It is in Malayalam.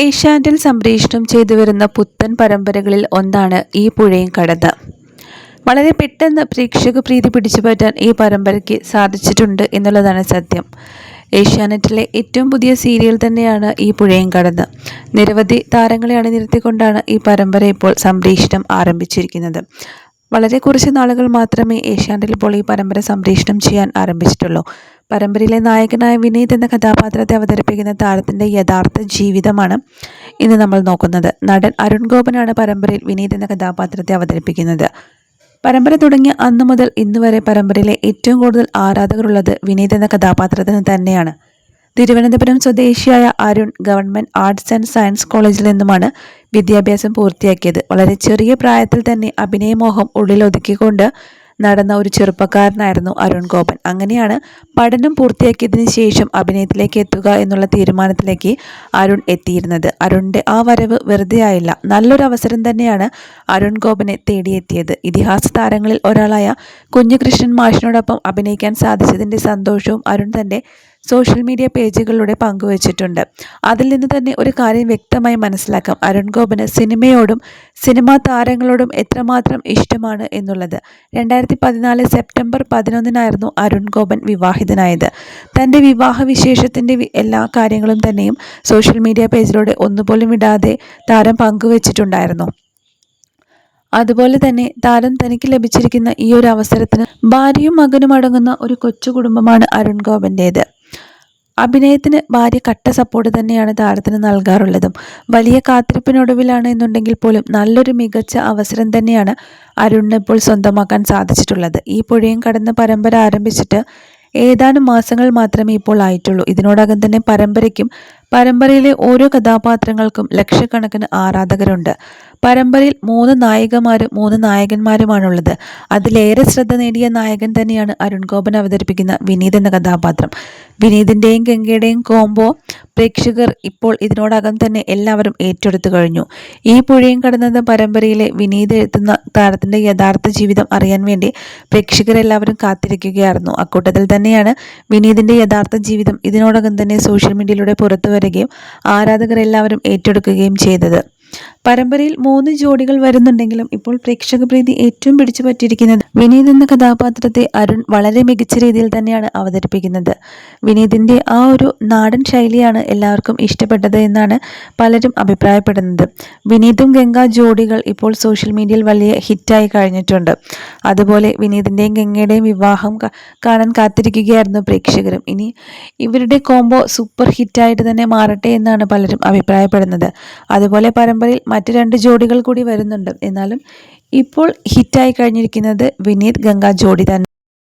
ഏഷ്യാനെറ്റിൽ സംപ്രേഷണം ചെയ്തുവരുന്ന പുത്തൻ പരമ്പരകളിൽ ഒന്നാണ് ഈ പുഴയും കടന്ന്. വളരെ പെട്ടെന്ന് പ്രേക്ഷക പ്രീതി പിടിച്ചുപറ്റാൻ ഈ പരമ്പരയ്ക്ക് സാധിച്ചിട്ടുണ്ട് എന്നുള്ളതാണ് സത്യം. ഏഷ്യാനെറ്റിലെ ഏറ്റവും പുതിയ സീരിയൽ തന്നെയാണ് ഈ പുഴയും കടന്ന്. നിരവധി താരങ്ങളെ അണിനിരത്തിക്കൊണ്ടാണ് ഈ പരമ്പര ഇപ്പോൾ സംപ്രേഷണം ആരംഭിച്ചിരിക്കുന്നത്. വളരെ കുറച്ച് നാളുകൾ മാത്രമേ ഏഷ്യാനെറ്റിൽ ഇപ്പോൾ ഈ പരമ്പര സംപ്രേഷണം ചെയ്യാൻ ആരംഭിച്ചിട്ടുള്ളൂ. പരമ്പരയിലെ നായകനായ വിനീത് എന്ന കഥാപാത്രത്തെ അവതരിപ്പിക്കുന്ന താരത്തിൻ്റെ യഥാർത്ഥ ജീവിതമാണ് ഇന്ന് നമ്മൾ നോക്കുന്നത്. നടൻ അരുൺ ഗോപനാണ് പരമ്പരയിൽ വിനീത് എന്ന കഥാപാത്രത്തെ അവതരിപ്പിക്കുന്നത്. പരമ്പര തുടങ്ങിയ അന്നു മുതൽ ഇന്ന് വരെ പരമ്പരയിലെ ഏറ്റവും കൂടുതൽ ആരാധകരുള്ളത് വിനീത് എന്ന കഥാപാത്രത്തിന് തന്നെയാണ്. തിരുവനന്തപുരം സ്വദേശിയായ Arun government arts and science കോളേജിൽ നിന്നുമാണ് വിദ്യാഭ്യാസം പൂർത്തിയാക്കിയത്. വളരെ ചെറിയ പ്രായത്തിൽ തന്നെ അഭിനയമോഹം ഉള്ളിലൊതുക്കിക്കൊണ്ട് നടന്ന ഒരു ചെറുപ്പക്കാരനായിരുന്നു അരുൺ ഗോപൻ. അങ്ങനെയാണ് പഠനം പൂർത്തിയാക്കിയതിന് ശേഷം അഭിനയത്തിലേക്ക് എത്തുക എന്നുള്ള തീരുമാനത്തിലേക്ക് അരുൺ എത്തിയിരുന്നത്. അരുണിൻ്റെ ആ വരവ് വെറുതെ ആയില്ല. നല്ലൊരു അവസരം തന്നെയാണ് അരുൺ ഗോപനെ തേടിയെത്തിയത്. ഇതിഹാസ താരങ്ങളിൽ ഒരാളായ കുഞ്ഞുകൃഷ്ണൻ മാഷിനോടൊപ്പം അഭിനയിക്കാൻ സാധിച്ചതിൻ്റെ സന്തോഷവും അരുൺ തൻ്റെ സോഷ്യൽ മീഡിയ പേജുകളിലൂടെ പങ്കുവച്ചിട്ടുണ്ട്. അതിൽ നിന്ന് തന്നെ ഒരു കാര്യം വ്യക്തമായി മനസ്സിലാക്കാം, അരുൺ ഗോപന് സിനിമയോടും സിനിമാ താരങ്ങളോടും എത്രമാത്രം ഇഷ്ടമാണ് എന്നുള്ളത്. 2014 സെപ്റ്റംബർ 11 അരുൺ ഗോപൻ വിവാഹിതനായത്. തൻ്റെ വിവാഹ വിശേഷത്തിൻ്റെ എല്ലാ കാര്യങ്ങളും തന്നെയും സോഷ്യൽ മീഡിയ പേജിലൂടെ ഒന്നുപോലും വിടാതെ താരം പങ്കുവച്ചിട്ടുണ്ടായിരുന്നു. അതുപോലെ തന്നെ താരം തനിക്ക് ലഭിച്ചിരിക്കുന്ന ഈ ഒരു അവസരത്തിന് ഭാര്യയും മകനും അടങ്ങുന്ന ഒരു കൊച്ചു കുടുംബമാണ് അരുൺ ഗോപൻ്റേത്. അഭിനയത്തിന് ഭാര്യ കട്ട സപ്പോർട്ട് തന്നെയാണ് താരത്തിന് നൽകാറുള്ളതും. വലിയ കാത്തിരിപ്പിനൊടുവിലാണ് എന്നുണ്ടെങ്കിൽ പോലും നല്ലൊരു മികച്ച അവസരം തന്നെയാണ് അരുണിന് ഇപ്പോൾ സ്വന്തമാക്കാൻ സാധിച്ചിട്ടുള്ളത്. ഈ പുഴയും കടന്ന് പരമ്പര ആരംഭിച്ചിട്ട് ഏതാനും മാസങ്ങൾ മാത്രമേ ഇപ്പോൾ ആയിട്ടുള്ളൂ. ഇതിനോടകം തന്നെ പരമ്പരയിലെ ഓരോ കഥാപാത്രങ്ങൾക്കും ലക്ഷക്കണക്കിന് ആരാധകരുണ്ട്. പരമ്പരയിൽ 3 നായികമാരും 3 നായകന്മാരുമാണുള്ളത്. അതിലേറെ ശ്രദ്ധ നേടിയ നായകൻ തന്നെയാണ് അരുൺ ഗോപൻ അവതരിപ്പിക്കുന്ന വിനീത് എന്ന കഥാപാത്രം. വിനീതിൻ്റെയും ഗംഗയുടെയും കോംബോ പ്രേക്ഷകർ ഇപ്പോൾ ഇതിനോടകം തന്നെ എല്ലാവരും ഏറ്റെടുത്തു കഴിഞ്ഞു. ഈ പുഴയും കടന്ന പരമ്പരയിലെ വിനീത് എത്തുന്ന താരത്തിൻ്റെ യഥാർത്ഥ ജീവിതം അറിയാൻ വേണ്ടി പ്രേക്ഷകരെല്ലാവരും കാത്തിരിക്കുകയായിരുന്നു. അക്കൂട്ടത്തിൽ തന്നെയാണ് വിനീതിൻ്റെ യഥാർത്ഥ ജീവിതം ഇതിനോടകം തന്നെ സോഷ്യൽ മീഡിയയിലൂടെ പുറത്തു വരികയും ആരാധകർ എല്ലാവരും ഏറ്റെടുക്കുകയും ചെയ്തത്. പരമ്പരയിൽ 3 ജോഡികൾ വരുന്നുണ്ടെങ്കിലും ഇപ്പോൾ പ്രേക്ഷക പ്രീതി ഏറ്റവും പിടിച്ചു പറ്റിയിരിക്കുന്നത് വിനീത് എന്ന കഥാപാത്രത്തെ അരുൺ വളരെ മികച്ച രീതിയിൽ തന്നെയാണ് അവതരിപ്പിക്കുന്നത്. വിനീതിൻ്റെ ആ ഒരു നാടൻ ശൈലിയാണ് എല്ലാവർക്കും ഇഷ്ടപ്പെട്ടത് എന്നാണ് പലരും അഭിപ്രായപ്പെടുന്നത്. വിനീതും ഗംഗ ജോഡികൾ ഇപ്പോൾ സോഷ്യൽ മീഡിയയിൽ വലിയ ഹിറ്റായി കഴിഞ്ഞിട്ടുണ്ട്. അതുപോലെ വിനീതിൻ്റെയും ഗംഗയുടെയും വിവാഹം കാണാൻ കാത്തിരിക്കുകയായിരുന്നു പ്രേക്ഷകരും. ഇനി ഇവരുടെ കോംബോ സൂപ്പർ ഹിറ്റായിട്ട് തന്നെ മാറട്ടെ എന്നാണ് പലരും അഭിപ്രായപ്പെടുന്നത്. അതുപോലെ പരമ്പരയിൽ മറ്റ് 2 ജോഡികൾ കൂടി വരുന്നുണ്ട്. എന്നാലും ഇപ്പോൾ ഹിറ്റായി കഴിഞ്ഞിരിക്കുന്നത് വിനീത് ഗംഗ ജോഡി തന്നെ.